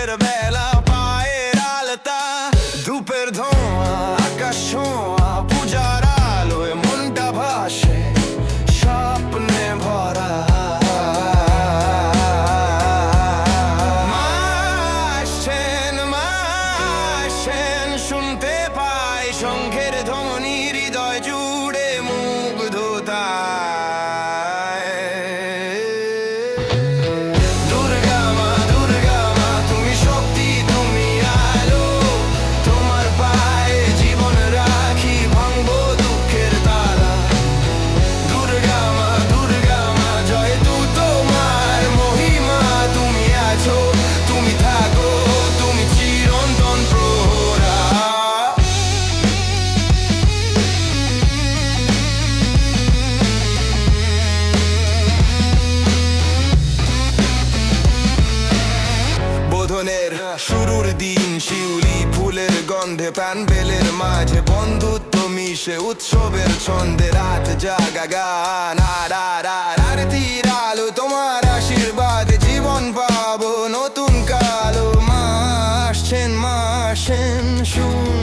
ভোরের বেলা পায়ের আলতা, ধূপের ধোঁয়া, আকাশ ছোঁয়া, পূজার আলোয় মনটা ভাসে স্বপ্নে ভরা। মা আসছেন, শুনতে পাই শঙ্খের ধ্বনি, হৃদয় জুড়ে মুগ্ধতায়। দুর্গা মা, দুর্গা মা, তুমি শক্তি, তুমি আলো, তোমার পায়ে জীবন রাখি, ভাঙবো দুঃখের তালা। দুর্গা মা, দুর্গা মা, জয় তু তোমার মহিমা, তুমি আছো, তুমি থাকো, তুমি চিরন্তন প্রহরা। বোধনের শুরুর দিন, শিউলি ফুলের গন্ধে, প্যান্ডেলের মাঝে বন্ধুত্ব মিশে, উৎসবের ছন্দে রাত জাগা গান। আরতির আলো, তোমার আশীর্বাদ, জীবন পাবো নতুন কালো। মা আসছেন, শুন